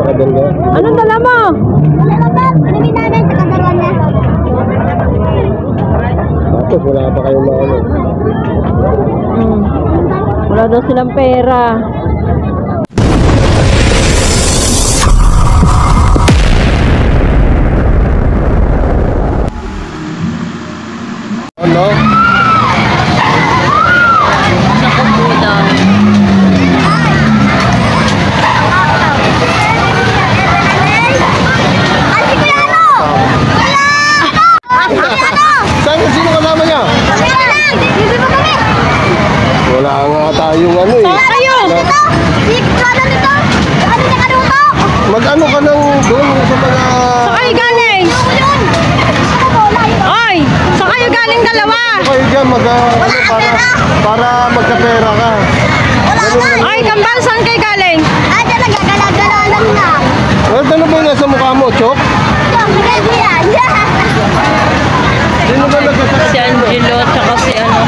nakadalga. Anong dala mo? Tapos wala pa kayong maano. Wala daw silang pera. Ano? Naku po daw. Sino kasama niya? Wala nga tayong ano eh. Saan kayo? Mag-ano ka nang doon sa mga... Saan kayo galing? Ay! Saan kayo galing dalawa? Kayo dyan para magkapera ka. Ay, kambal, saan kayo galing? Ano ba yung nasa mukha mo, Chok? Sino ba nagkasakit? Si Angelo, tsaka si ano.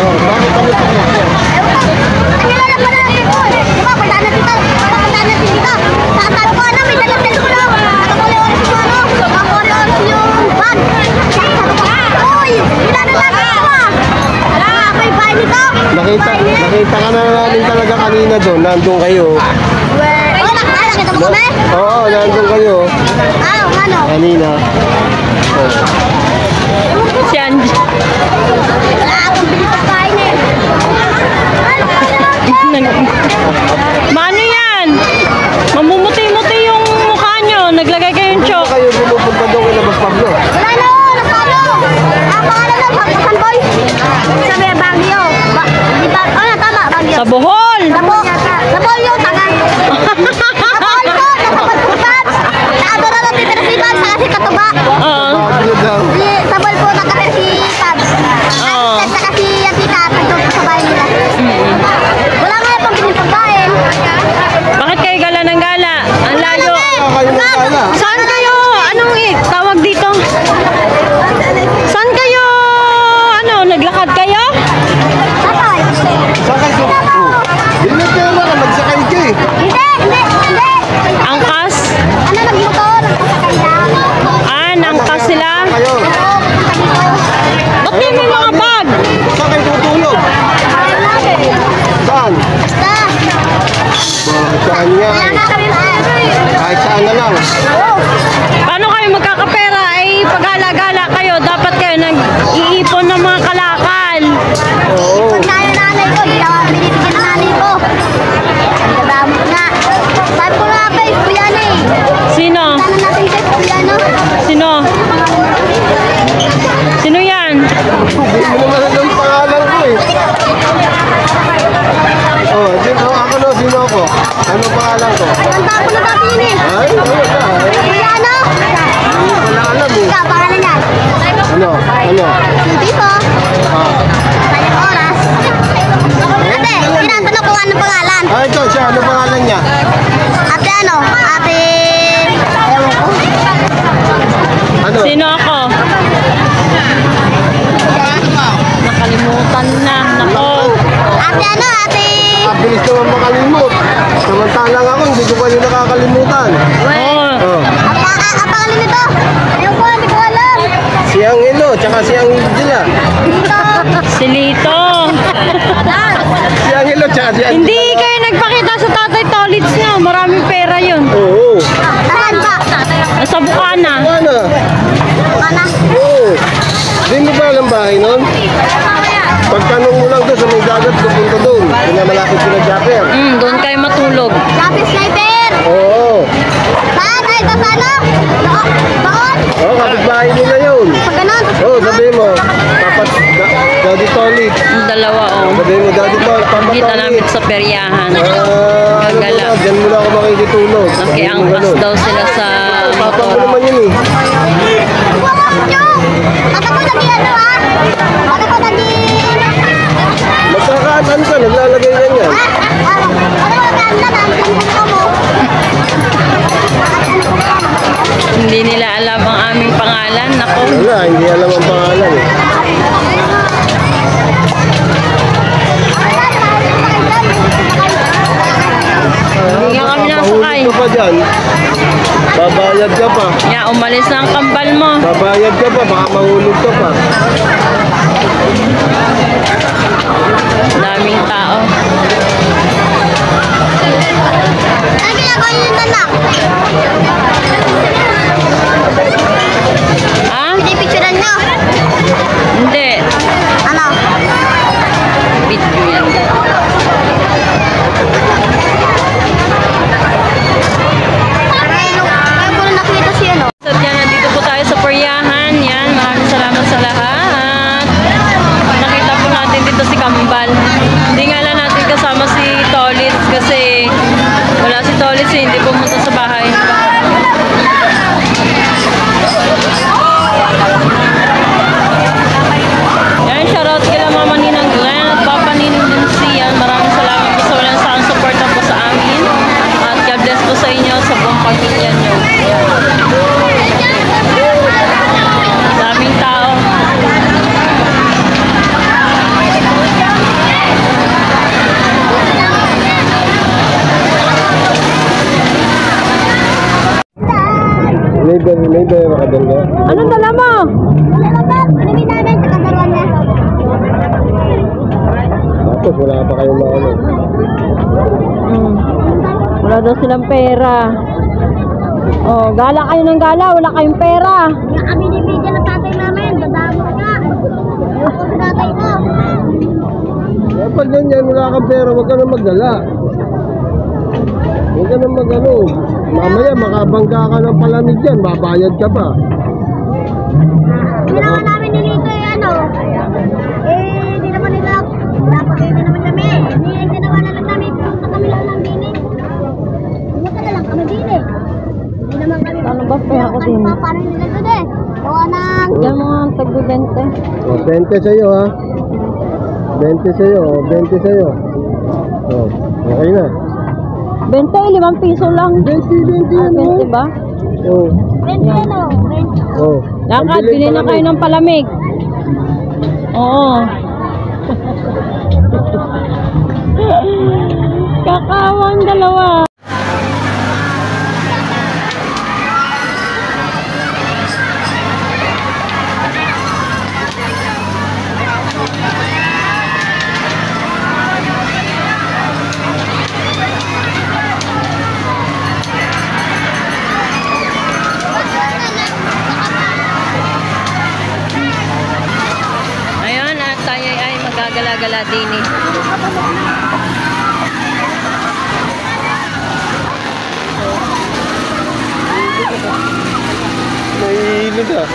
Oh, bakit kami pagkakasakit? Nakita ka na namin talaga kanina doon, nandun kayo. Oo, nandun kayo. Kanina. Si Angelo. Mano yan? Mamumuti-muti yung mukha nyo. Naglagay kayong chok. Kayo bumupunta doon kay Labas Pablo. Sa Bohol. Sa Bohol yung tangan. Bago daw. Sa Bohol po nakapir si Tabs. At saka si Tita sa bahay nila. Wala nga pang pinipagkain. Bakit kayo gala ng gala? Ang layo. Kayo na sana. Saan kayo? Anong tawag dito? Saan kayo? Ano? Naglakad kayo? Tatay. Sakay ko. Hindi pera ka, magsakay ka eh. Hindi. Angkas? Ano nagmotor? Pasakay lang. Ah, nangkas sila? Kayo. Ba't kayo may mga bag? Saan kayo tutulog? Saan? Saan nga? Kahit saan na lang. Paano kayo magkakapera? Ay, pag-gala-gala kayo, dapat kayo nag-iipon ng mga kalakal. Oo. Pag tayo nanay ko, hindi ako binibigyan ng nanay ko. Nagdadamot na. Sabi ko nga kay Kuya eh. Sino? Sana natin kay Kuya no? Sino? Sino yan? Hindi mo naman alam ang pangalan ko eh. Oh, ako no, sino ako? Ano pangalan ko? Ang tapo na dati yun eh. Ay, ano ka? Kuya no? Hindi ko na alam eh. Ikaw, pangalan yan. Ano? Hindi po. Ah. Kanyang oras. Ate, tinatanong ko anong pangalan. Ah, ito siya. Ano pangalan niya? Ate ano? Ate... Ewan ko. Ano? Sino ako? Nakalimutan na. Nako. Ate ano? Ate... Bilis naman makalimot. Samantalang ako, hindi ko pa rin nakakalimutan. Oh. Oh. Ang pangalan nito? Ewan ko, hindi ko alam. Si Angelo, tsaka si Angela. Dito. Si Lito. Si Angelo, tsaka si Angela. Hindi kayo nagpakita sa tatay Tolits niya. Maraming pera yun. Oo. Saan ba? Nasa Bukana. Ano? Mana? Oo. Hindi mo ba alam bahay nun? Pagtanong mo lang doon sa may dagat, pupunta doon. Kaya malapit sila Japper. Doon kayo matulog. Lapis sniper. Oo. Saan? Ay, ito sa ano? Doon? Oo, kapitbahay nila yun. Pag ganun? Oo, sabihin mo. Daddy Tolit. Yung dalawa, oh. Sabihin mo, Daddy Tolit. Papa Kita namin Tolit. sa peryahan. Ano mo Gagala. na, dyan mo na ako makikitulog. Nakiangkas daw sila sa Papa mo motor. naman yun eh. Ate ko naging ano ah? Ate ko naging... Magkakaanan ka, naglalagay yan yan. Hindi nila alam ang aming pangalan. Nako. Wala, hindi alam ang pangalan eh. Hindi nga kami nasakay. Mahulog ka pa dyan. Babayad ka pa. Ya, umalis na ang kambal mo. Babayad ka pa, baka mahulog ka pa. Daming tao. Ano ginagawa niyo ng anak? Ha? Pinipicturean niyo? Hindi. Ano? Video yan. Kaya ko na nakita si ano? So, yan, nandito po tayo sa Poryahan. Yan, maraming salamat sa lahat. Nakita po natin dito si Kambal. Hindi nga lang natin kasama si Tolitz kasi wala si Tolitz eh, hindi pumunta sa bahay. Yan, shoutout kila Mama Ninang Glenn at Papa Ninang Lindsay. Yan, maraming salamat po sa walang saan suporta po sa amin. At God bless po sa inyo sa buong pamilya nyo. Yan. Daming tao. May dala ka dala. Anong dala mo? Alamin namin sa kagaruan niya. Tapos wala pa kayong maano. Wala daw silang pera. Oh, gala kayo ng gala, wala kayong pera. Yung kami ni Media ng tatay namin, dadamo ka. Ayoko sa tatay mo. Kapag ganyan, wala kang pera, huwag ka na magdala. Huwag ka na mag-ano. Mamaya, makabangga ka ng palamig dyan, babayad ka pa. Ginawa namin ni Lito yung ano. Di naman nila, dapat hindi naman kami. Ginawa na lang namin, punta kami lang ng dini. Pumunta na lang kami dini. Hindi naman kami. Ano ba pera ko din? Paano nila doon eh? Gawa ng... Yan mga tagbo-20. O, 20 sa'yo, ha? 20 sa'yo, o, 20 sa'yo. O, okay na. 20, 5 piso lang. 20 yan, o. 20 ba? O, Rent ano? Rent. o. Lakad, bili na kayo ng palamig. Oo. Kakawang dalawa. Ayun, at tayo ay magagala-gala din eh. Nahihilod, ha?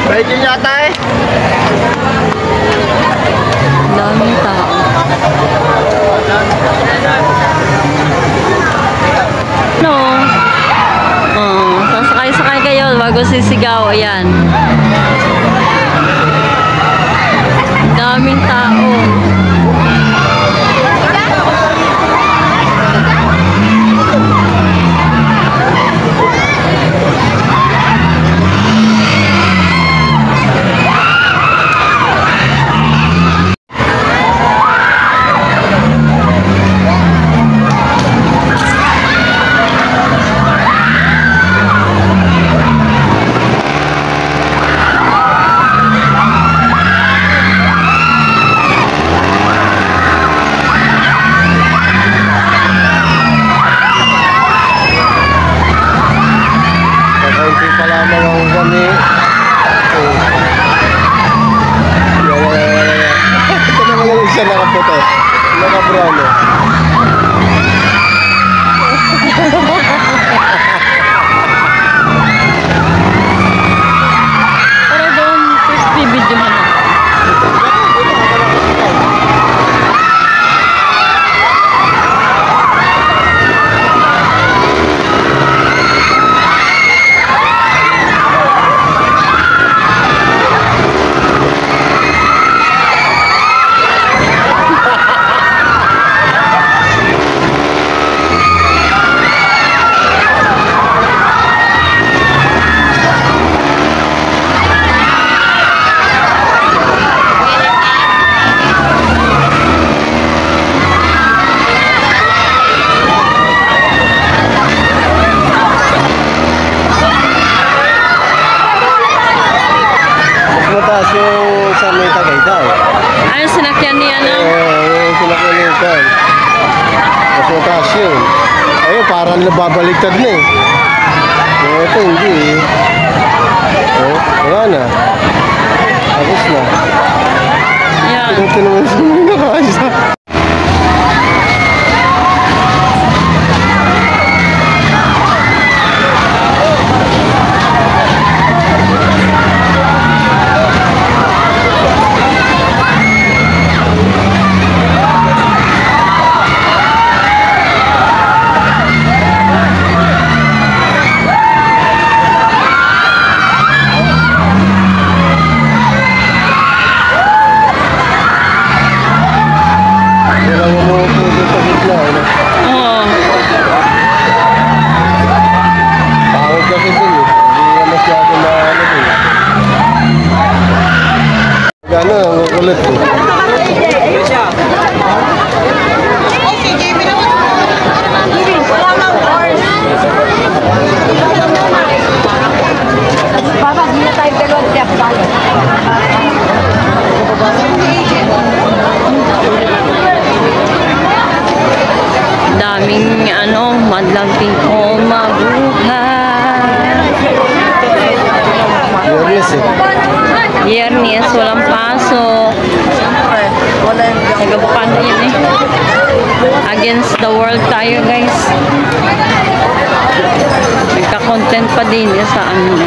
Pwede yata eh. Daming tao. No. Sasakay-sakay kayo bago sisigaw. Ayan. Daming tao. Isa nakaputo. Naka-brown eh. Para doon, crispy video mo na. Mas mataas yung sa may Tagaytay. Ayun, sinakyan niya, no? Yung sinakalitan. Mas mataas yun. Ayun, parang nababaliktad na eh. Ito, hindi eh. Oh, ayan na. Tapos na. Yan. Ito naman sa mga nakaisa. Oo. Pangod kasi dun eh. Hindi na masyado na ano dun. Gano'n, ang kulit eh. Papa, di na tayo dalawang tiyak tayo. Daming madlagting o mabuhay. Biyernes eh. Biyernes, walang pasok. Nagabukano yun eh. Against the world tayo, guys. Nagka-content pa din yun sa amin.